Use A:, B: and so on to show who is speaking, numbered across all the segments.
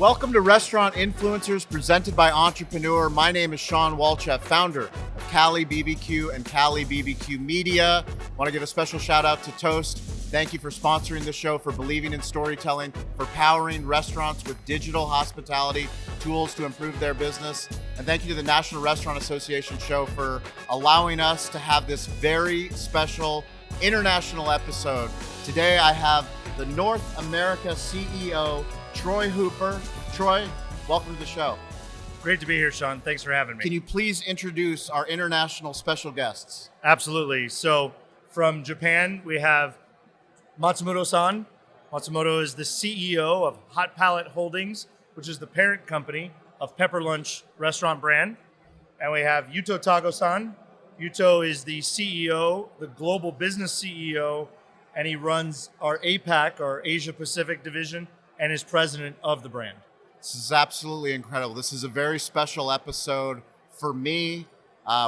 A: Welcome to Restaurant Influencers presented by Entrepreneur. My name is Sean Walchef, founder of Cali BBQ and Cali BBQ Media. I want to give a special shout out to Toast. Thank you for sponsoring the show, for believing in storytelling, for powering restaurants with digital hospitality tools to improve their business. And thank you to the National Restaurant Association show for allowing us to have this very special international episode. Today I have the North America CEO, Troy Hooper. Troy, welcome to the show.
B: Great to be here, Sean. Thanks for having me.
A: Can you please introduce our international special guests?
B: Absolutely. So from Japan, we have Matsumoto-san. Matsumoto is the CEO of Hot Palate Holdings, which is the parent company of Pepper Lunch restaurant brand. And we have Yuto Tago-san. Yuto is the CEO, the global business CEO, and he runs our APAC, our Asia Pacific division, and is president of the brand.
A: This is absolutely incredible. This is a very special episode for me.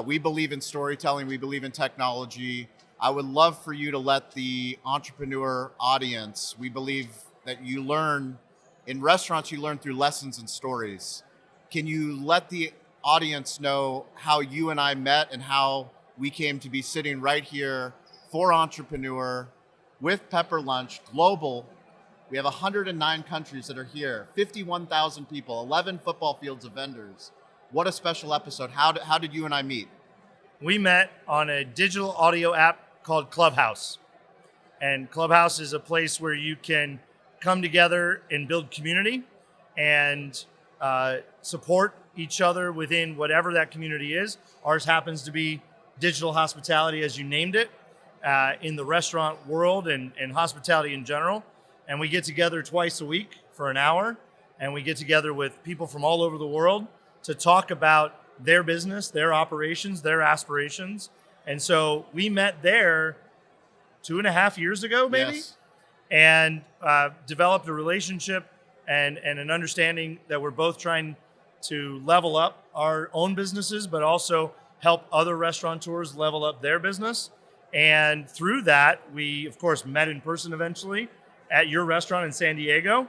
A: We believe in storytelling. We believe in technology. I would love for you to let the entrepreneur audience, we believe that you learn, in restaurants, you learn through lessons and stories. Can you let the audience know how you and I met and how we came to be sitting right here for Entrepreneur with Pepper Lunch Global? We have 109 countries that are here, 51,000 people, 11 football fields of vendors. What a special episode. How did you and I meet?
B: We met on a digital audio app called Clubhouse. And Clubhouse is a place where you can come together and build community and support each other within whatever that community is. Ours happens to be digital hospitality, as you named it, in the restaurant world and hospitality in general. And we get together twice a week for an hour, and we get together with people from all over the world to talk about their business, their operations, their aspirations. And so we met there 2.5 years ago, maybe,
A: Yes.
B: and developed a relationship and an understanding that we're both trying to level up our own businesses, but also help other restaurateurs level up their business. And through that, we, of course, met in person eventually at your restaurant in San Diego.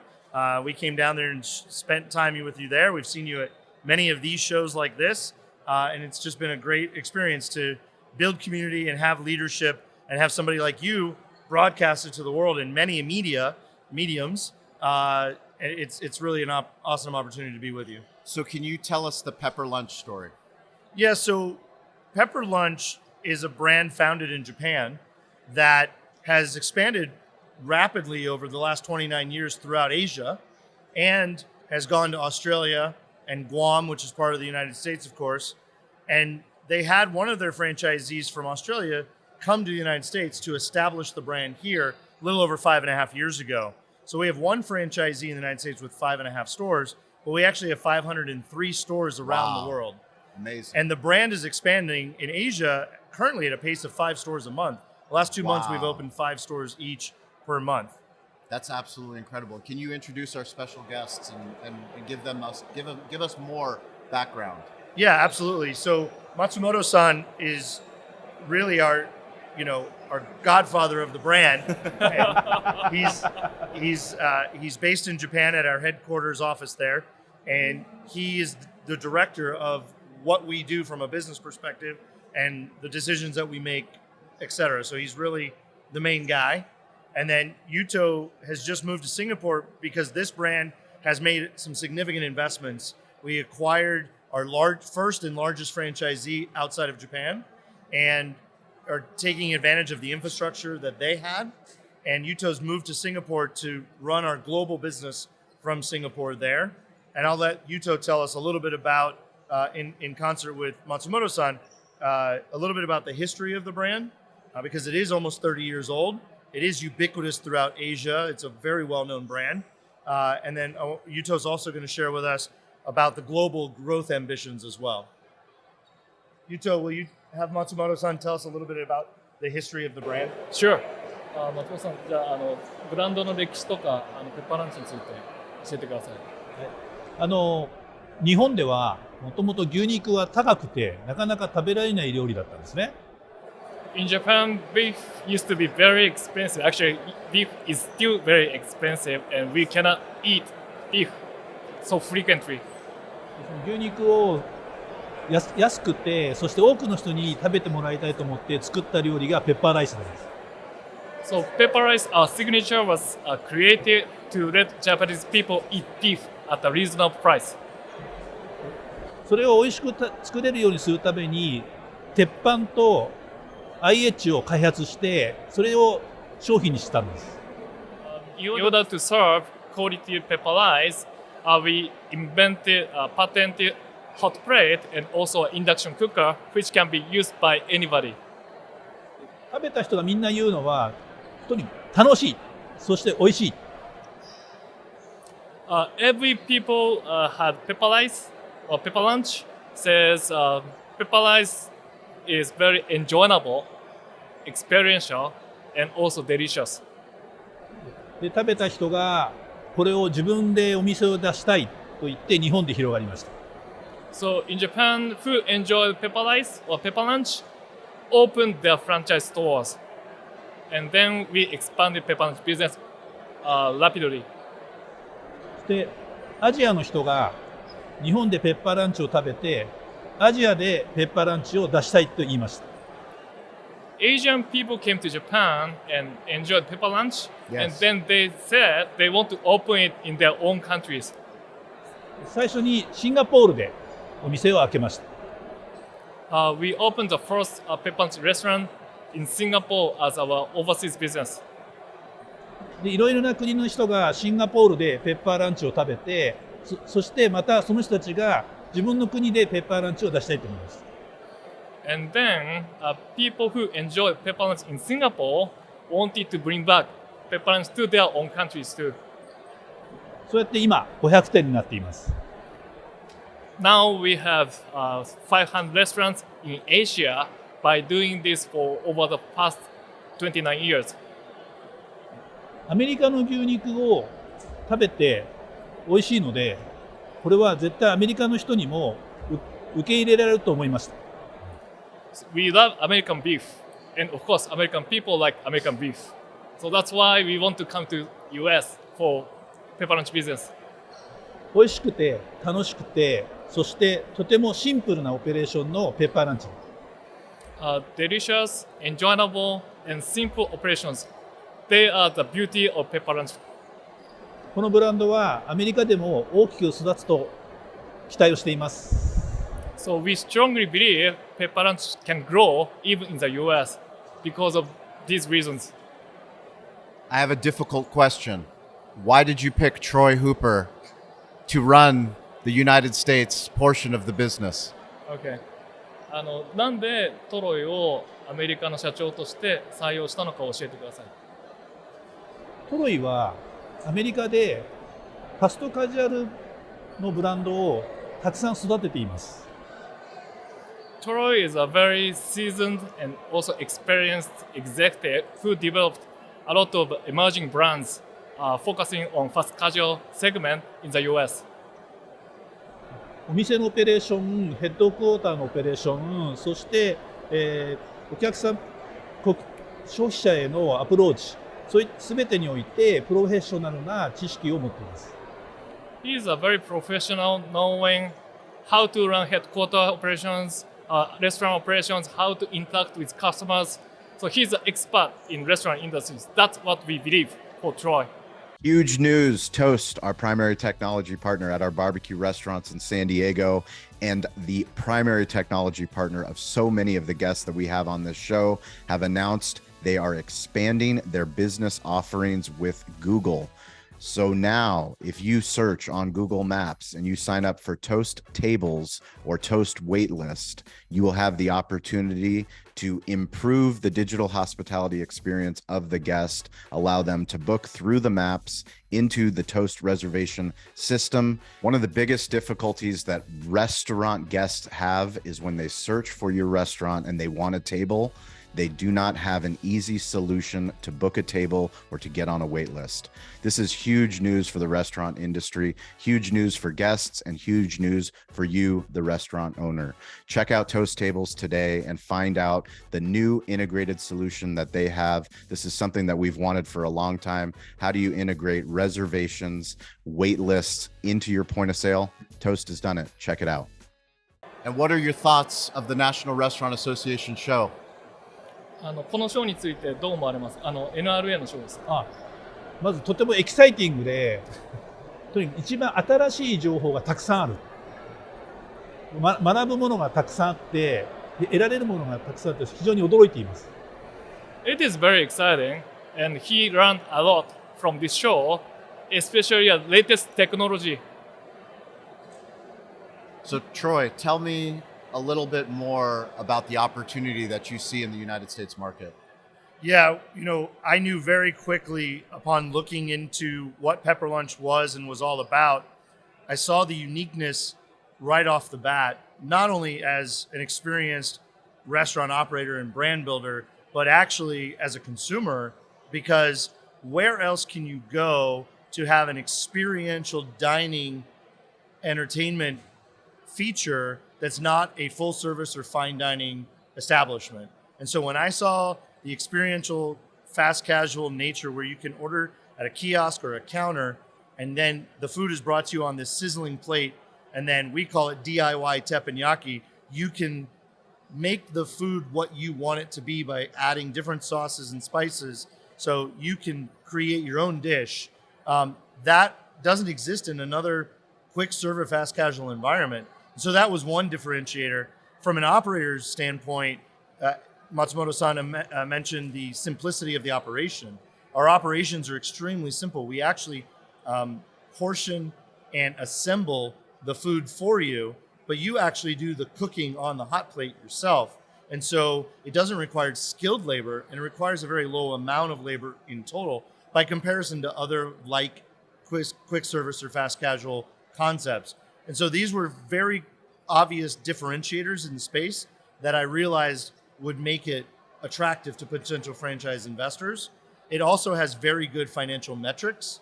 B: We came down there and spent time with you there. We've seen you at many of these shows like this, and it's just been a great experience to build community and have leadership and have somebody like you broadcast it to the world in many mediums. It's really an awesome opportunity to be with you.
A: So can you tell us the Pepper Lunch story?
B: Yeah, so Pepper Lunch is a brand founded in Japan that has expanded rapidly over the last 29 years throughout Asia and has gone to Australia and Guam, which is part of the United States, of course. And they had one of their franchisees from Australia come to the United States to establish the brand here a little over 5.5 years ago. So we have one franchisee in the United States with 5.5 stores, but we actually have 503 stores around the world.
A: Amazing.
B: And the brand is expanding in Asia currently at a pace of 5 stores a month. The last 2 months, we've opened 5 stores each per month.
A: That's absolutely incredible. Can you introduce our special guests and give us more background?
B: Yeah, absolutely. So Matsumoto-san is really our godfather of the brand. And he's based in Japan at our headquarters office there, and he is the director of what we do from a business perspective and the decisions that we make, etc. So he's really the main guy. And then Yuto has just moved to Singapore because this brand has made some significant investments. We acquired our first and largest franchisee outside of Japan and are taking advantage of the infrastructure that they had. And Yuto's moved to Singapore to run our global business from Singapore there. And I'll let Yuto tell us a little bit about, in concert with Matsumoto-san, a little bit about the history of the brand, because it is almost 30 years old. It is ubiquitous throughout Asia. It's a very well-known brand. And then Yuto's also going to share with us about the global growth ambitions as well. Yuto, will you have Matsumoto-san tell us a little bit about the history of the brand?
C: Sure. 松本さん、じゃあ、ブランドの歴史とかペッパーランチについて教えてください。
D: 日本ではもともと牛肉は高くてなかなか食べられない料理だったんですね。
C: In Japan, beef used to be very expensive. Actually, beef is still very expensive, and we cannot eat beef so frequently.
D: 牛肉を安くて、そして多くの人に食べてもらいたいと思って作った料理がペッパーライスなんです。
C: So pepper rice, our signature was created to let Japanese people eat beef at a reasonable price.
D: それを美味しく作れるようにするために、鉄板と IH を開発して、それを商品にしたんです。
C: In order to serve quality pepper rice, we invented a patented hot plate and also an induction cooker, which can be used by anybody.
D: 食べた人がみんな言うのは、とにかく楽しい、そして美味しい。
C: Every people had pepper rice or pepper lunch says pepper rice is very enjoyable, experiential, and also delicious.
D: で食べた人がこれを自分でお店を出したいと言って日本で広がりました。
C: So in Japan, who enjoyed pepper rice or pepper lunch opened their franchise stores, and then we expanded pepper lunch business rapidly.
D: でアジアの人が日本でペッパーランチを食べてアジアでペッパーランチを出したいと言いました。
C: Asian people came to Japan and enjoyed pepper lunch,
A: Yes.
C: and then they said they want to open it in their own countries.
D: 最初にシンガポールでお店を開けました。
C: We opened the first pepper lunch restaurant in Singapore as our overseas business.
D: でいろいろな国の人がシンガポールでペッパーランチを食べて、そしてまたその人たちが自分の国でペッパーランチを出したいと思います。
C: And then people who enjoyed pepper lunch in Singapore wanted to bring back pepper lunch to their own countries too.
D: そうやって今500店になっています。
C: Now we have 500 restaurants in Asia by doing this for over the past 29 years.
D: アメリカの牛肉を食べて美味しいので、これは絶対アメリカの人にも受け入れられると思いました。
C: We love American beef, and of course, American people like American beef. So that's why we want to come to US for pepper lunch business.
D: 美味しくて楽しくて、そしてとてもシンプルなオペレーションのペッパーランチ。
C: Delicious, enjoyable, and simple operations. They are the beauty of pepper lunch.
D: このブランドはアメリカでも大きく育つと期待をしています。
C: So we strongly believe pepper lunch can grow even in the US because of these reasons.
A: I have a difficult question. Why did you pick Troy Hooper to run the United States portion of the business?
C: Okay. なんでトロイをアメリカの社長として採用したのか教えてください。
D: トロイはアメリカでファストカジュアルのブランドをたくさん育てています。
C: Troy is a very seasoned and also experienced executive who developed a lot of emerging brands focusing on fast casual segment in the US.
D: お店のオペレーション、ヘッドクォーターのオペレーション、そして、お客さん、消費者へのアプローチ、そういった全てにおいてプロフェッショナルな知識を持っています。
C: He is a very professional, knowing how to run headquarter operations, restaurant operations, how to interact with customers. So he's an expert in restaurant industries. That's what we believe for Troy.
A: Huge news. Toast, our primary technology partner at our barbecue restaurants in San Diego, and the primary technology partner of so many of the guests that we have on this show, have announced they are expanding their business offerings with Google. So now, if you search on Google Maps and you sign up for Toast Tables or Toast Waitlist, you will have the opportunity to improve the digital hospitality experience of the guest, allow them to book through the maps into the Toast reservation system. One of the biggest difficulties that restaurant guests have is when they search for your restaurant and they want a table,
E: they do not have an easy solution to book a table or to get on a wait list. This is huge news for the restaurant industry, huge news for guests, and huge news for you, the restaurant owner. Check out Toast Tables today and find out the new integrated solution that they have. This is something that we've wanted for a long time. How do you integrate reservations, wait lists into your point of sale? Toast has done it. Check it out.
A: And what are your thoughts of the National Restaurant Association show?
C: この賞についてどう思われます？NRA の賞です。
D: まずとてもエキサイティングで、とにかく一番新しい情報がたくさんある。学ぶものがたくさんあって、得られるものがたくさんあって非常に驚いています。
C: It is very exciting, and he learned a lot from this show, especially the latest technology.
A: So Troy, tell me a little bit more about the opportunity that you see in the United States market.
B: Yeah, I knew very quickly upon looking into what Pepper Lunch was and was all about, I saw the uniqueness right off the bat, not only as an experienced restaurant operator and brand builder, but actually as a consumer, because where else can you go to have an experiential dining entertainment feature that's not a full service or fine dining establishment? And so when I saw the experiential fast casual nature where you can order at a kiosk or a counter and then the food is brought to you on this sizzling plate, and then we call it DIY teppanyaki, you can make the food what you want it to be by adding different sauces and spices, so you can create your own dish. That doesn't exist in another quick serve or fast casual environment. So that was one differentiator. From an operator's standpoint, Matsumoto-san mentioned the simplicity of the operation. Our operations are extremely simple. We actually portion and assemble the food for you, but you actually do the cooking on the hot plate yourself. And so it doesn't require skilled labor, and it requires a very low amount of labor in total by comparison to other like quick service or fast casual concepts. And so these were very obvious differentiators in the space that I realized would make it attractive to potential franchise investors. It also has very good financial metrics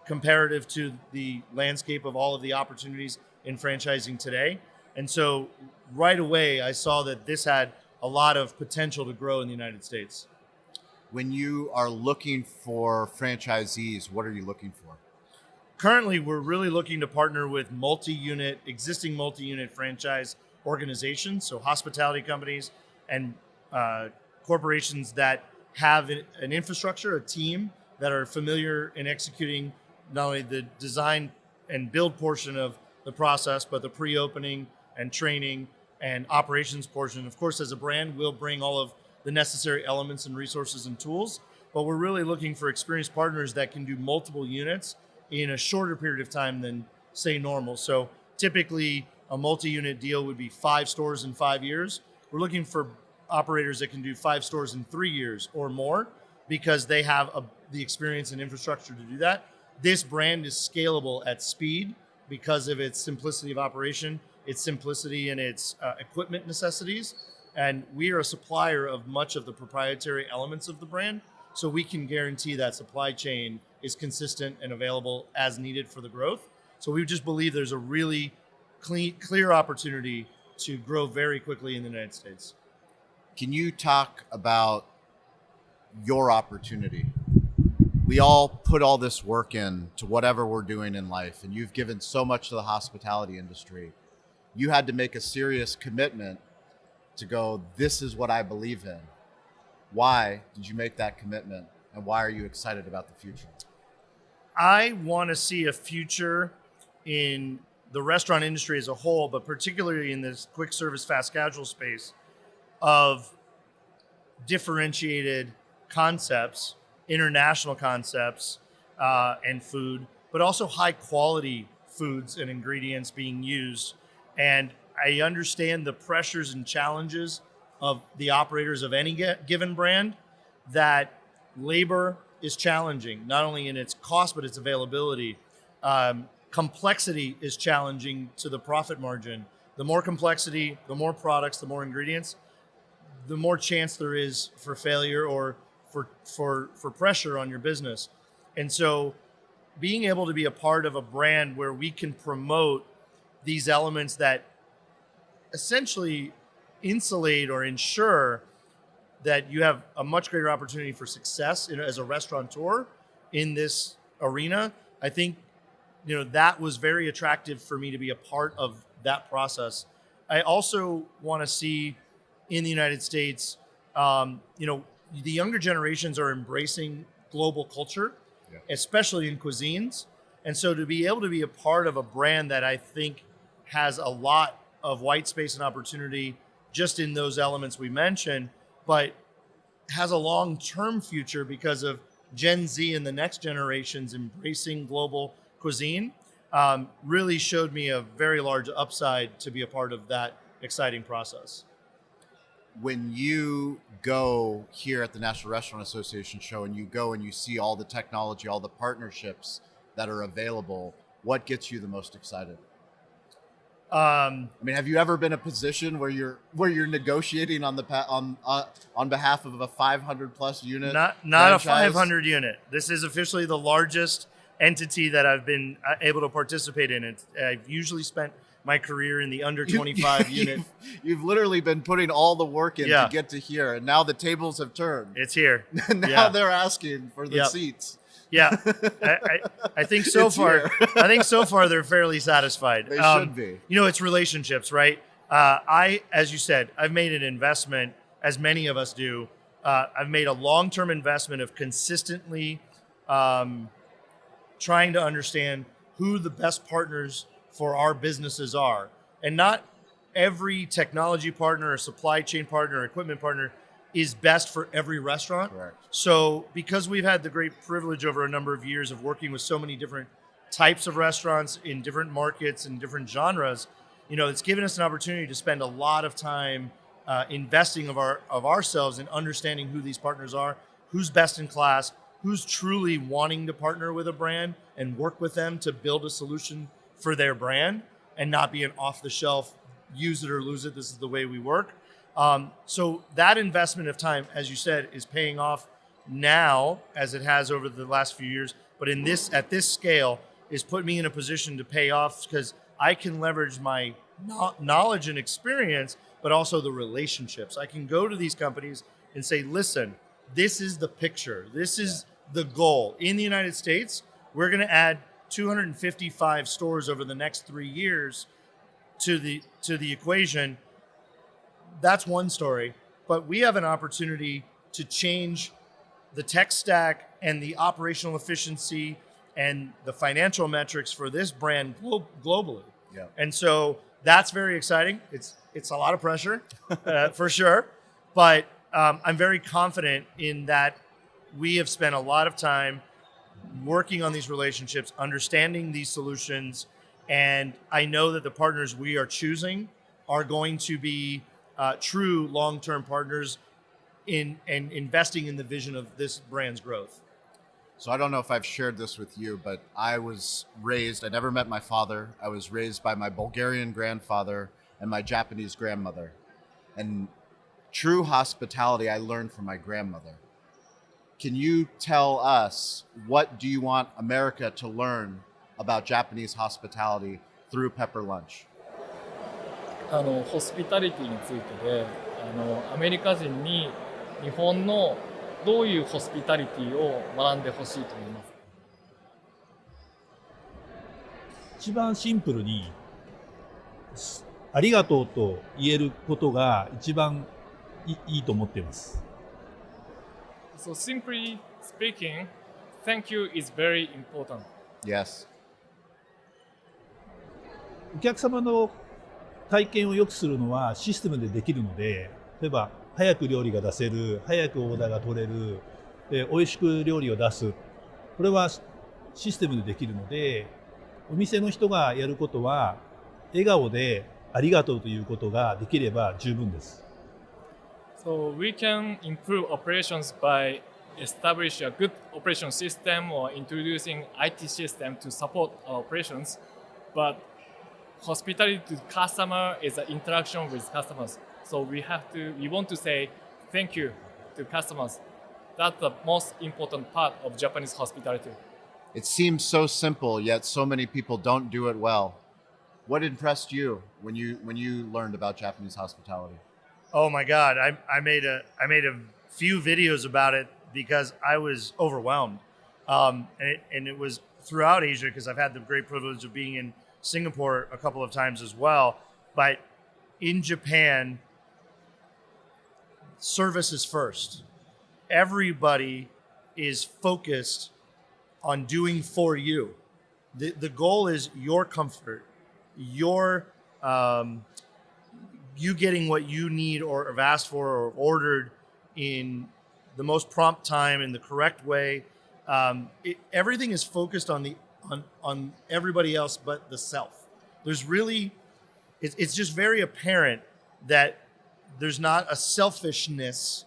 B: comparative to the landscape of all of the opportunities in franchising today. And so right away, I saw that this had a lot of potential to grow in the United States.
A: When you are looking for franchisees, what are you looking for?
B: Currently, we're really looking to partner with existing multi-unit franchise organizations, so hospitality companies and corporations that have an infrastructure, a team that are familiar in executing not only the design and build portion of the process, but the pre-opening and training and operations portion. Of course, as a brand, we'll bring all of the necessary elements and resources and tools, but we're really looking for experienced partners that can do multiple units in a shorter period of time than, say, normal. So typically, a multi-unit deal would be 5 stores in 5 years. We're looking for operators that can do 5 stores in 3 years or more because they have the experience and infrastructure to do that. This brand is scalable at speed because of its simplicity of operation, its simplicity in its equipment necessities. And we are a supplier of much of the proprietary elements of the brand, so we can guarantee that supply chain is consistent and available as needed for the growth. So we just believe there's a really clear opportunity to grow very quickly in the United States.
A: Can you talk about your opportunity? We all put all this work in to whatever we're doing in life, and you've given so much to the hospitality industry. You had to make a serious commitment to go, this is what I believe in. Why did you make that commitment, and why are you excited about the future?
B: I want to see a future in the restaurant industry as a whole, but particularly in this quick service fast casual space, of differentiated concepts, international concepts, and food, but also high quality foods and ingredients being used. And I understand the pressures and challenges of the operators of any given brand, that labor is challenging, not only in its cost, but its availability. Complexity is challenging to the profit margin. The more complexity, the more products, the more ingredients, the more chance there is for failure or for pressure on your business. And so being able to be a part of a brand where we can promote these elements that essentially insulate or ensure that you have a much greater opportunity for success as a restaurateur in this arena, I think, that was very attractive for me to be a part of that process. I also want to see in the United States, the younger generations are embracing global culture, especially in cuisines. And so to be able to be a part of a brand that I think has a lot of white space and opportunity just in those elements we mentioned, but has a long-term future because of Gen Z and the next generations embracing global cuisine, really showed me a very large upside to be a part of that exciting process.
A: When you go here at the National Restaurant Association show and you go and you see all the technology, all the partnerships that are available, what gets you the most excited? I mean, have you ever been in a position where you're negotiating on on behalf of a 500 plus unit?
B: Not
A: franchise?
B: a 500 unit. This is officially the largest entity that I've been able to participate in. I've usually spent my career in the under 25 unit.
A: You've literally been putting all the work in
B: Yeah.
A: to get to here, and now the tables have turned.
B: It's here.
A: Now
B: Yeah.
A: they're asking for the
B: Yep.
A: seats.
B: Yeah, I think so
A: It's
B: far.
A: here.
B: I think so far they're fairly satisfied.
A: They should be.
B: It's relationships, right? As you said, I've made an investment, as many of us do. I've made a long-term investment of consistently trying to understand who the best partners for our businesses are, and not every technology partner, or supply chain partner, or equipment partner is best for every restaurant.
A: Correct.
B: So because we've had the great privilege over a number of years of working with so many different types of restaurants in different markets and different genres, it's given us an opportunity to spend a lot of time investing of ourselves in understanding who these partners are, who's best in class, who's truly wanting to partner with a brand and work with them to build a solution for their brand and not be an off-the-shelf, use it or lose it, this is the way we work. So that investment of time, as you said, is paying off now as it has over the last few years. But at this scale, is put me in a position to pay off because I can leverage my knowledge and experience, but also the relationships. I can go to these companies and say, listen, this is the picture. This is the goal. In the United States, we're going to add 255 stores over the next 3 years to the equation. That's one story, but we have an opportunity to change the tech stack and the operational efficiency and the financial metrics for this brand globally.
A: Yeah.
B: And so that's very exciting. It's a lot of pressure for sure, but I'm very confident in that we have spent a lot of time working on these relationships, understanding these solutions, and I know that the partners we are choosing are going to be true long-term partners in investing in the vision of this brand's growth.
A: So I don't know if I've shared this with you, but I never met my father. I was raised by my Bulgarian grandfather and my Japanese grandmother. And true hospitality I learned from my grandmother. Can you tell us, what do you want America to learn about Japanese hospitality through Pepper Lunch?
C: ホスピタリティについてで、アメリカ人に日本のどういうホスピタリティを学んでほしいと思います。
D: 一番シンプルにありがとうと言えることが一番いいと思っています。
C: So simply speaking, thank you is very important.
A: Yes.
D: お客様の体験を良くするのはシステムでできるので、例えば早く料理が出せる、早くオーダーが取れる、美味しく料理を出す、これはシステムでできるので、お店の人がやることは笑顔でありがとうということができれば十分です。
C: So we can improve operations by establish a good operation system or introducing IT system to support our operations. But hospitality to customer is an interaction with customers. So we want to say thank you to customers. That's the most important part of Japanese hospitality.
A: It seems so simple, yet so many people don't do it well. What impressed you when you learned about Japanese hospitality?
B: Oh my God, I made a few videos about it because I was overwhelmed, and it was throughout Asia because I've had the great privilege of being in Singapore a couple of times as well. But in Japan, service is first. Everybody is focused on doing for you. The goal is your comfort, your you getting what you need or have asked for or ordered in the most prompt time in the correct way. Everything is focused on on everybody else but the self. There's really, it's just very apparent that there's not a selfishness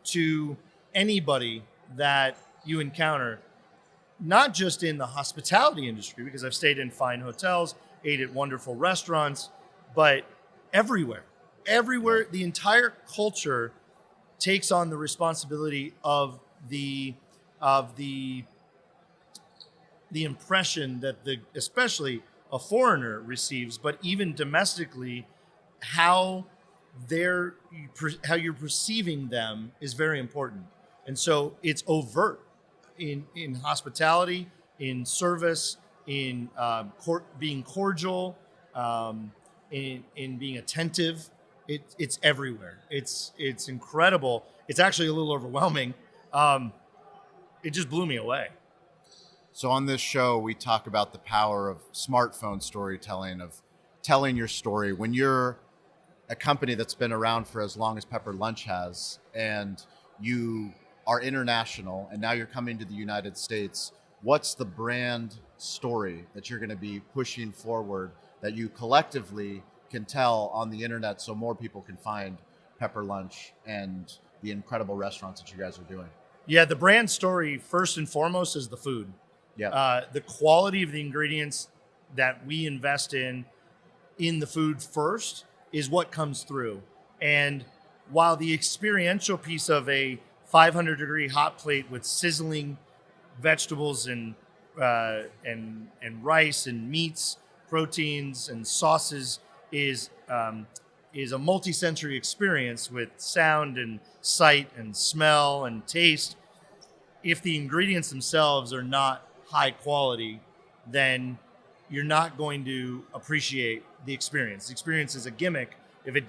B: to anybody that you encounter, not just in the hospitality industry, because I've stayed in fine hotels, ate at wonderful restaurants, but everywhere. Everywhere, the entire culture takes on the responsibility of the impression that especially a foreigner receives, but even domestically, how you're perceiving them is very important. And so it's overt in hospitality, in service, in being cordial, in being attentive. It's everywhere. It's incredible. It's actually a little overwhelming. It just blew me away.
A: So on this show, we talk about the power of smartphone storytelling, of telling your story. When you're a company that's been around for as long as Pepper Lunch has, and you are international, and now you're coming to the United States, what's the brand story that you're going to be pushing forward that you collectively can tell on the internet so more people can find Pepper Lunch and the incredible restaurants that you guys are doing?
B: Yeah, the brand story, first and foremost, is the food.
A: Yeah.
B: The quality of the ingredients that we invest in the food first is what comes through. And while the experiential piece of a 500-degree hot plate with sizzling vegetables and rice and meats, proteins and sauces is a multi-sensory experience with sound and sight and smell and taste. If the ingredients themselves are not high quality, then you're not going to appreciate the experience. The experience is a gimmick if it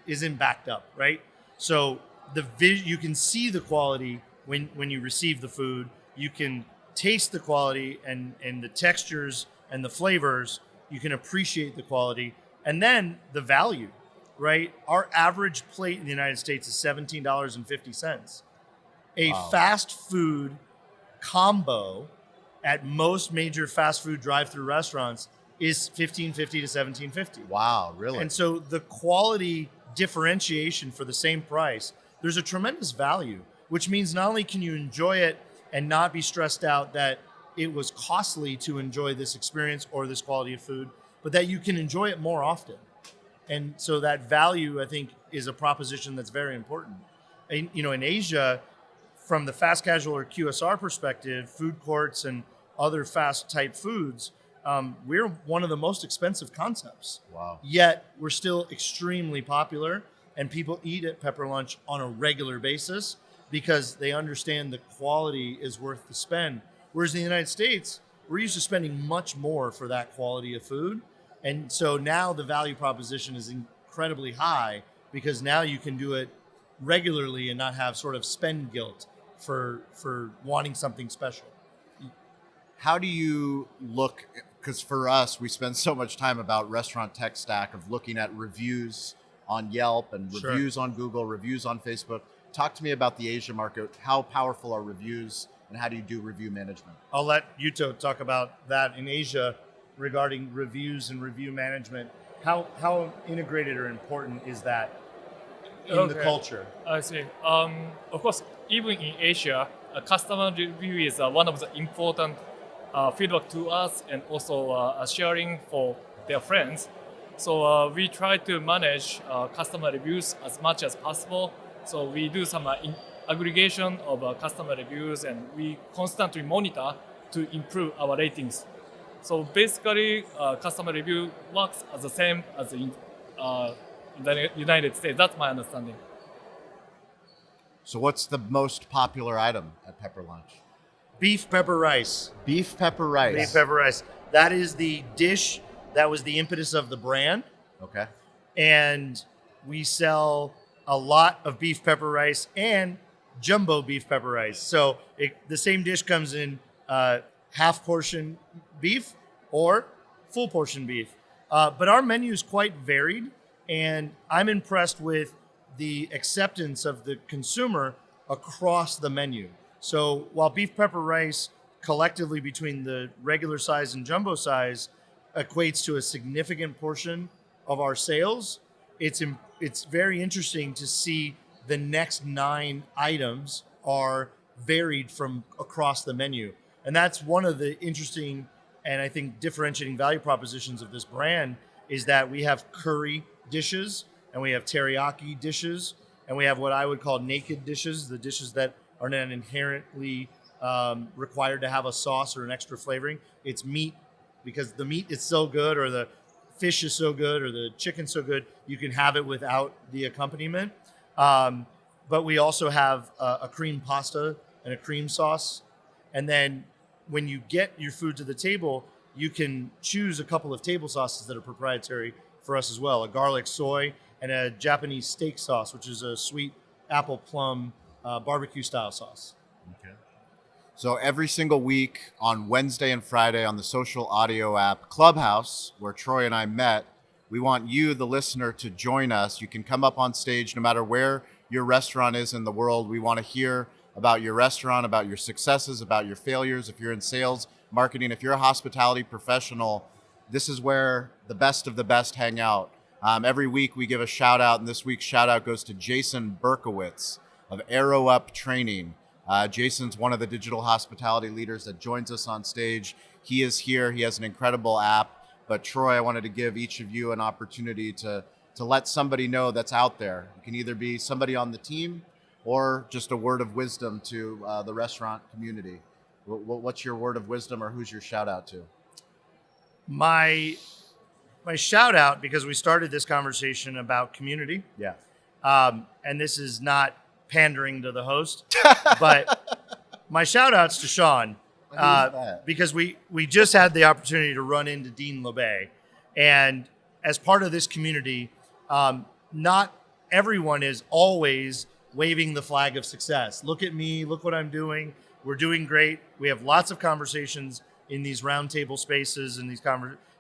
B: isn't backed up, right? So you can see the quality when you receive the food. You can taste the quality and the textures and the flavors. You can appreciate the quality, and then the value, right? Our average plate in the United States is $17.50. A fast food combo at most major fast food drive-through restaurants is $15.50 to $17.50.
A: Wow, really?
B: And so the quality differentiation for the same price, there's a tremendous value, which means not only can you enjoy it and not be stressed out that it was costly to enjoy this experience or this quality of food, but that you can enjoy it more often. And so that value, I think, is a proposition that's very important. And, in Asia, from the fast casual or QSR perspective, food courts and other fast type foods, we're one of the most expensive concepts.
A: Wow.
B: Yet we're still extremely popular, and people eat at Pepper Lunch on a regular basis because they understand the quality is worth the spend. Whereas in the United States, we're used to spending much more for that quality of food. And so now the value proposition is incredibly high because now you can do it regularly and not have sort of spend guilt for wanting something special.
A: How do you look, because for us, we spend so much time about restaurant tech stack of looking at reviews on Yelp and
B: Sure.
A: reviews on Google, reviews on Facebook. Talk to me about the Asia market. How powerful are reviews and how do you do review management?
B: I'll let Yuto talk about that in Asia regarding reviews and review management. How integrated or important is that in the culture?
C: I see. Of course, even in Asia, a customer review is one of the important feedback to us and also a sharing for their friends. So we try to manage customer reviews as much as possible So we do some aggregation of customer reviews, and we constantly monitor to improve our ratings. So basically, customer review works as the same as in the United States. That's my understanding.
A: So what's the most popular item at Pepper Lunch?
B: Beef pepper rice.
A: Beef pepper rice.
B: Beef pepper rice. That is the dish that was the impetus of the brand.
A: Okay.
B: And we sell a lot of beef pepper rice and jumbo beef pepper rice. So the same dish comes in half portion beef or full portion beef. But our menu is quite varied, and I'm impressed with the acceptance of the consumer across the menu. So while beef pepper rice collectively between the regular size and jumbo size equates to a significant portion of our sales, it's very interesting to see the next 9 items are varied from across the menu. And that's one of the interesting and I think differentiating value propositions of this brand is that we have curry dishes and we have teriyaki dishes and we have what I would call naked dishes, the dishes that are not inherently required to have a sauce or an extra flavoring. It's meat because the meat is so good, or the fish is so good, or the chicken's so good, you can have it without the accompaniment. But we also have a cream pasta and a cream sauce. And then when you get your food to the table, you can choose a couple of table sauces that are proprietary for us as well. A garlic soy and a Japanese steak sauce, which is a sweet apple plum barbecue style sauce.
A: Okay. So every single week on Wednesday and Friday on the social audio app Clubhouse, where Troy and I met, we want you, the listener, to join us. You can come up on stage no matter where your restaurant is in the world. We want to hear about your restaurant, about your successes, about your failures. If you're in sales, marketing, if you're a hospitality professional, this is where the best of the best hang out. Every week we give a shout out, and this week's shout out goes to Jason Berkowitz of Arrow Up Training. Jason's one of the digital hospitality leaders that joins us on stage. He is here. He has an incredible app. But Troy, I wanted to give each of you an opportunity to let somebody know that's out there. It can either be somebody on the team or just a word of wisdom to the restaurant community. What's your word of wisdom, or who's your shout out to?
B: My shout out, because we started this conversation about community.
A: Yeah.
B: And this is not pandering to the host, but my shout outs to Sean, because we just had the opportunity to run into Dean LeBay. And as part of this community, not everyone is always waving the flag of success. Look at me, look what I'm doing. We're doing great. We have lots of conversations in these roundtable spaces and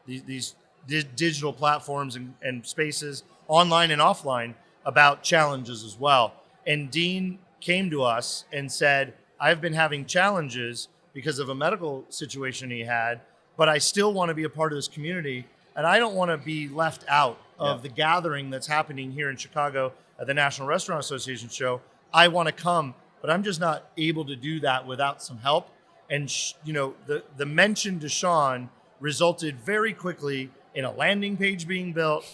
B: these digital platforms and spaces, online and offline, about challenges as well. And Dean came to us and said, I've been having challenges because of a medical situation he had, but I still want to be a part of this community, and I don't want to be left out of the gathering that's happening here in Chicago at the National Restaurant Association show. I want to come, but I'm just not able to do that without some help. And the mention to Sean resulted very quickly in a landing page being built,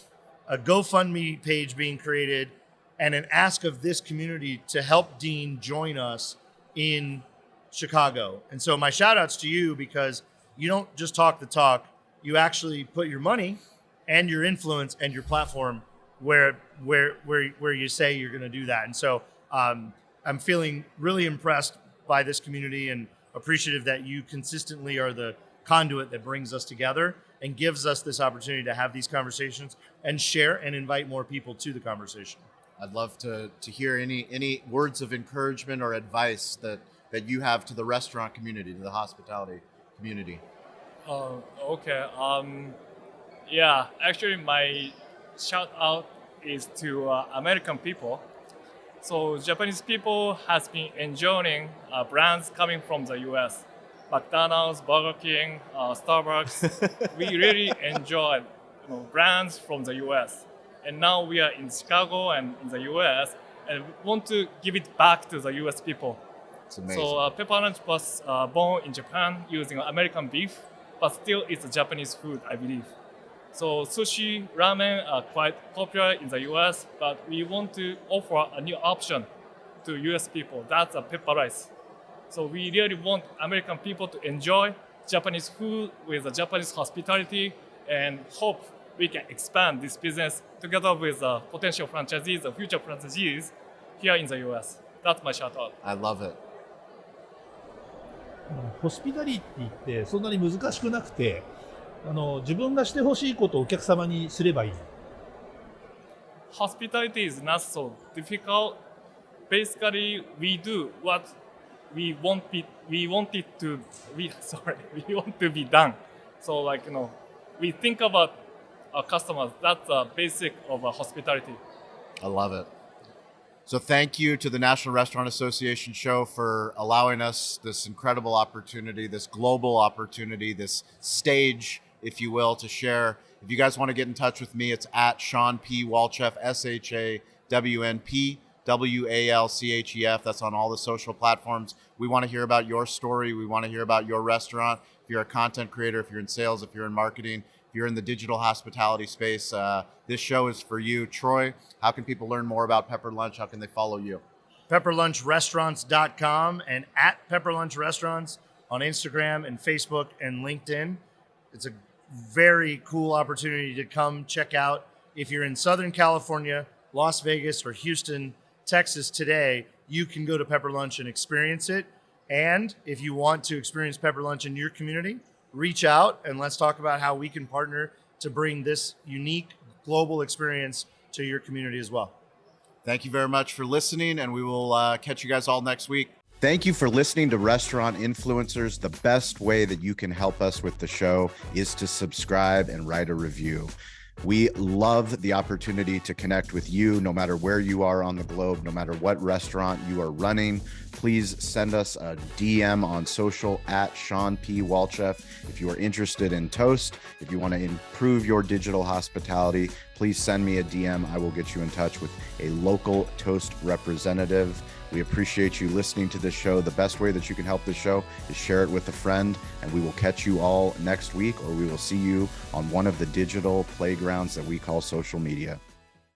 B: a GoFundMe page being created, and an ask of this community to help Dean join us in Chicago. And so my shout outs to you, because you don't just talk the talk, you actually put your money and your influence and your platform where you say you're going to do that. And so I'm feeling really impressed by this community and appreciative that you consistently are the conduit that brings us together and gives us this opportunity to have these conversations and share and invite more people to the conversation.
A: I'd love to hear any words of encouragement or advice that you have to the restaurant community, to the hospitality community.
C: Okay. Yeah, actually my shout out is to American people. So Japanese people has been enjoying brands coming from the US. McDonald's, Burger King, Starbucks. We really enjoy brands from the US. And now we are in Chicago and in the US, and we want to give it back to the US people.
A: It's amazing.
C: So Pepper Lunch was born in Japan using American beef, but still it's a Japanese food, I believe. So sushi, ramen are quite popular in the US, but we want to offer a new option to US people. That's a pepper rice. So we really want American people to enjoy Japanese food with the Japanese hospitality and hope we can expand this business together with potential franchisees or future franchisees here in the US. That's my shout out.
A: I love it.
D: ホスピタリティってそんなに難しくなくて、自分がしてほしいことをお客様にすればいい。
C: Hospitality is not so difficult. Basically, we do what we want it to we want to be done. So we think about our customers. That's the basic of hospitality.
A: I love it. So thank you to the National Restaurant Association show for allowing us this incredible opportunity, this global opportunity, this stage, if you will, to share. If you guys want to get in touch with me, it's at Sean P. Walchef, ShawnPWalchef. That's on all the social platforms. We want to hear about your story. We want to hear about your restaurant. If you're a content creator, if you're in sales, if you're in marketing, if you're in the digital hospitality space, this show is for you. Troy, how can people learn more about Pepper Lunch? How can they follow you?
B: pepperlunchrestaurants.com and at Pepper Lunch Restaurants on Instagram and Facebook and LinkedIn. It's a very cool opportunity to come check out. If you're in Southern California, Las Vegas, or Houston, Texas today, you can go to Pepper Lunch and experience it. And if you want to experience Pepper Lunch in your community, reach out and let's talk about how we can partner to bring this unique global experience to your community as well.
A: Thank you very much for listening, and we will catch you guys all next week.
E: Thank you for listening to Restaurant Influencers. The best way that you can help us with the show is to subscribe and write a review. We love the opportunity to connect with you no matter where you are on the globe, no matter what restaurant you are running. Please send us a DM on social at Sean P. Walchef. If you are interested in Toast, if you want to improve your digital hospitality, please send me a DM. I will get you in touch with a local Toast representative. We appreciate you listening to this show. The best way that you can help this show is share it with a friend, and we will catch you all next week, or we will see you on one of the digital playgrounds that we call social media.